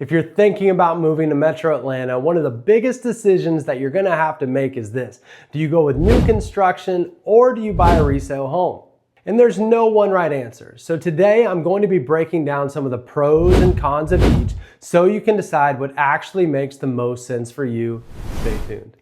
If you're thinking about moving to Metro Atlanta, one of the biggest decisions that you're going to have to make is this. Do you go with new construction or do you buy a resale home? And there's no one right answer. So today I'm going to be breaking down some of the pros and cons of each so you can decide what actually makes the most sense for you. Stay tuned.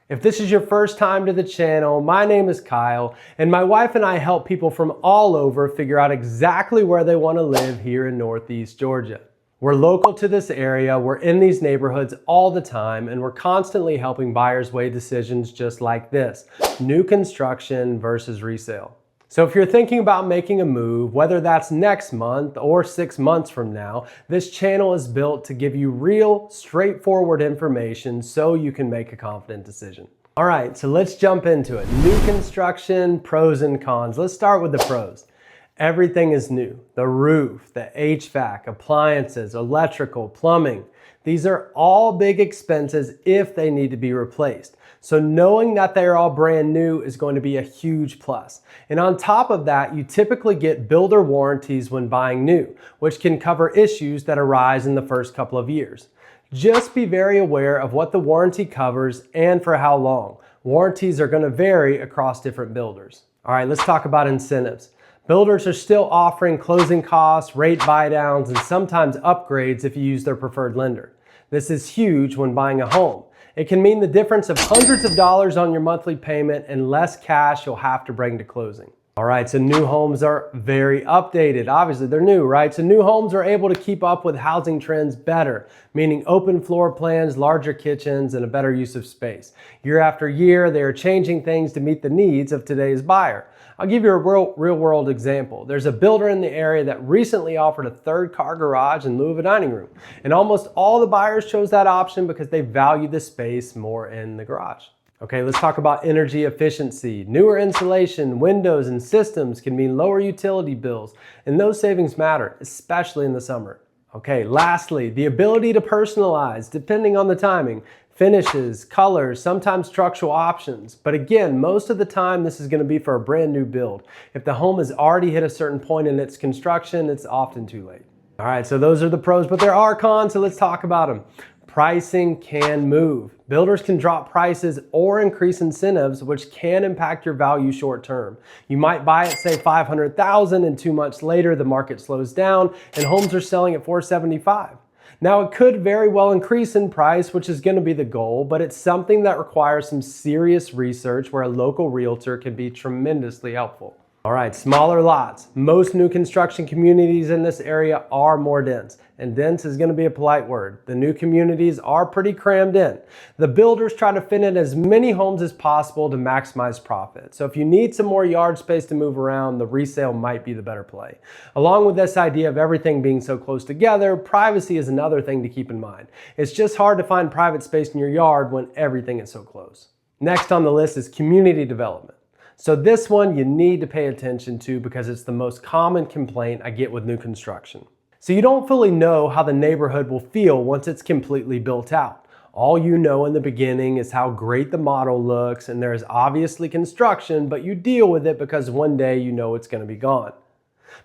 If this is your first time to the channel, my name is Kyle, and my wife and I help people from all over figure out exactly where they want to live here in Northeast Georgia. We're local to this area, we're in these neighborhoods all the time, and we're constantly helping buyers weigh decisions just like this: new construction versus resale. So if you're thinking about making a move, whether that's next month or 6 months from now, this channel is built to give you real, straightforward information so you can make a confident decision. All right, so let's jump into it. New construction, pros and cons. Let's start with the pros. Everything is new. The roof, the HVAC, appliances, electrical, plumbing. These are all big expenses if they need to be replaced. So knowing that they're all brand new is going to be a huge plus. And on top of that, you typically get builder warranties when buying new, which can cover issues that arise in the first couple of years. Just be very aware of what the warranty covers and for how long. Warranties are going to vary across different builders. All right, let's talk about incentives. Builders are still offering closing costs, rate buydowns, and sometimes upgrades if you use their preferred lender. This is huge when buying a home. It can mean the difference of hundreds of dollars on your monthly payment and less cash you'll have to bring to closing. All right, so new homes are very updated. Obviously, they're new, right? So new homes are able to keep up with housing trends better, meaning open floor plans, larger kitchens, and a better use of space. Year after year, they are changing things to meet the needs of today's buyer. I'll give you a real-world example. There's a builder in the area that recently offered a third-car garage in lieu of a dining room. And almost all the buyers chose that option because they value the space more in the garage. Okay, let's talk about energy efficiency. Newer insulation, windows, and systems can mean lower utility bills, and those savings matter, especially in the summer. Okay, lastly, the ability to personalize, depending on the timing. Finishes, colors, sometimes structural options. But again, most of the time this is going to be for a brand new build. If the home has already hit a certain point in its construction, it's often too late. All right, so those are the pros, but there are cons, so let's talk about them. Pricing can move. Builders can drop prices or increase incentives, which can impact your value short term. You might buy it, say $500,000, and 2 months later the market slows down and homes are selling at $475,000. Now, it could very well increase in price, which is going to be the goal, but it's something that requires some serious research where a local realtor can be tremendously helpful. All right, smaller lots. Most new construction communities in this area are more dense, and dense is going to be a polite word. The new communities are pretty crammed in. The builders try to fit in as many homes as possible to maximize profit. So if you need some more yard space to move around, the resale might be the better play. Along with this idea of everything being so close together, privacy is another thing to keep in mind. It's just hard to find private space in your yard when everything is so close. Next on the list is community development. So this one you need to pay attention to because it's the most common complaint I get with new construction. So you don't fully know how the neighborhood will feel once it's completely built out. All you know in the beginning is how great the model looks, and there's obviously construction, but you deal with it because one day you know it's going to be gone.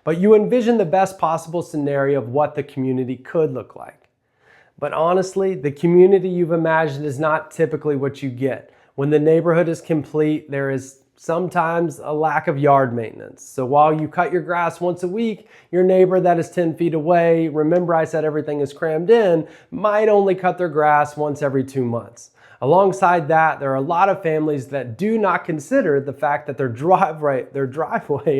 But you envision the best possible scenario of what the community could look like. But honestly, the community you've imagined is not typically what you get. When the neighborhood is complete, there is sometimes a lack of yard maintenance. So while you cut your grass once a week, your neighbor that is 10 feet away, remember I said everything is crammed in, might only cut their grass once every 2 months. Alongside that, there are a lot of families that do not consider the fact that their driveway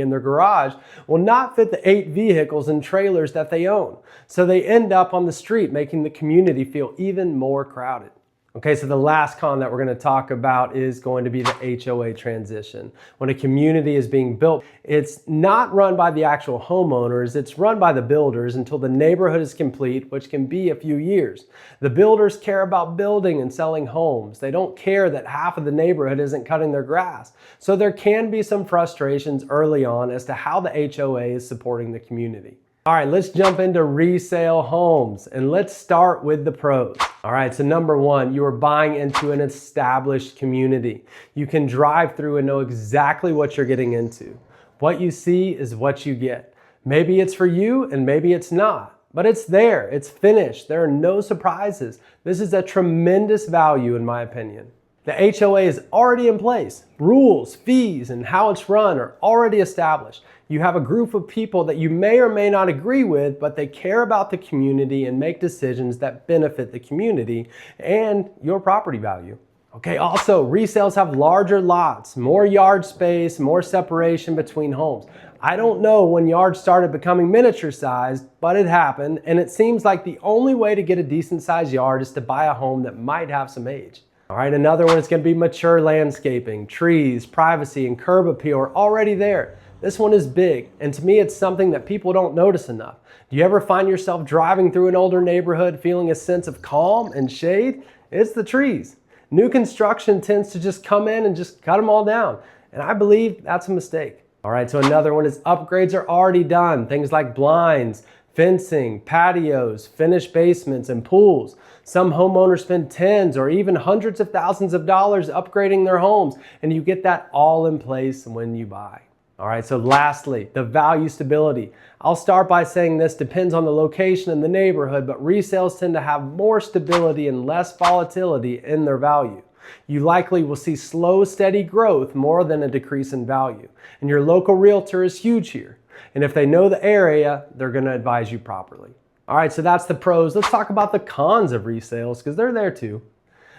and their garage will not fit the 8 vehicles and trailers that they own. So they end up on the street, making the community feel even more crowded. Okay, so the last con that we're going to talk about is going to be the HOA transition. When a community is being built, it's not run by the actual homeowners, it's run by the builders until the neighborhood is complete, which can be a few years. The builders care about building and selling homes. They don't care that half of the neighborhood isn't cutting their grass. So there can be some frustrations early on as to how the HOA is supporting the community. All right, let's jump into resale homes and let's start with the pros. All right, so number one, you are buying into an established community. You can drive through and know exactly what you're getting into. What you see is what you get. Maybe it's for you and maybe it's not, but it's there, it's finished. There are no surprises. This is a tremendous value in my opinion. The HOA is already in place. Rules, fees, and how it's run are already established. You have a group of people that you may or may not agree with, but they care about the community and make decisions that benefit the community and your property value. Okay, also, resales have larger lots, more yard space, more separation between homes. I don't know when yards started becoming miniature sized, but it happened, and it seems like the only way to get a decent sized yard is to buy a home that might have some age. All right, another one is going to be mature landscaping. Trees, privacy, and curb appeal are already there. This one is big, and to me it's something that people don't notice enough. Do you ever find yourself driving through an older neighborhood feeling a sense of calm and shade? It's the trees. New construction tends to just come in and just cut them all down, and I believe that's a mistake. All right, so another one is upgrades are already done. Things like blinds, fencing, patios, finished basements, and pools. Some homeowners spend tens or even hundreds of thousands of dollars upgrading their homes, and you get that all in place when you buy. All right, so lastly, the value stability. I'll start by saying this depends on the location and the neighborhood, but resales tend to have more stability and less volatility in their value. You likely will see slow, steady growth more than a decrease in value. And your local realtor is huge here. And if they know the area, they're going to advise you properly. All right, so that's the pros. Let's talk about the cons of resales because they're there too.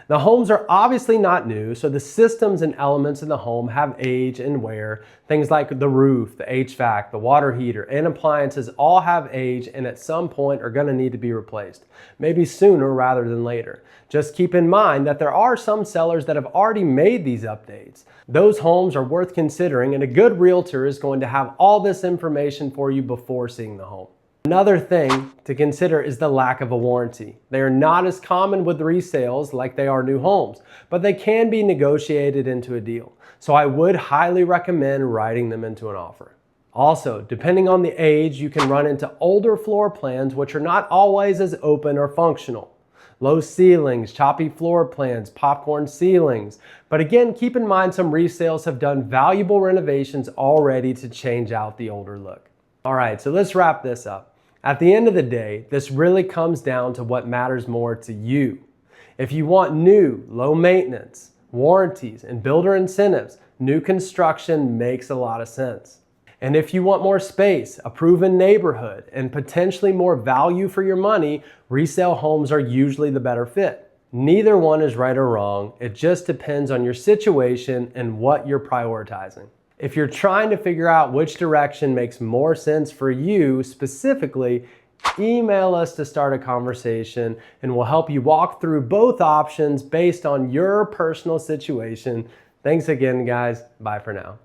The homes are obviously not new, so the systems and elements in the home have age and wear. Things like the roof, the HVAC, the water heater, and appliances all have age and at some point are going to need to be replaced. Maybe sooner rather than later. Just keep in mind that there are some sellers that have already made these updates. Those homes are worth considering, and a good realtor is going to have all this information for you before seeing the home. Another thing to consider is the lack of a warranty. They are not as common with resales like they are new homes, but they can be negotiated into a deal. So I would highly recommend writing them into an offer. Also, depending on the age, you can run into older floor plans which are not always as open or functional. Low ceilings, choppy floor plans, popcorn ceilings. But again, keep in mind some resales have done valuable renovations already to change out the older look. All right, so let's wrap this up. At the end of the day, this really comes down to what matters more to you. If you want new, low maintenance, warranties, and builder incentives, new construction makes a lot of sense. And if you want more space, a proven neighborhood, and potentially more value for your money, resale homes are usually the better fit. Neither one is right or wrong. It just depends on your situation and what you're prioritizing. If you're trying to figure out which direction makes more sense for you specifically, email us to start a conversation and we'll help you walk through both options based on your personal situation. Thanks again, guys. Bye for now.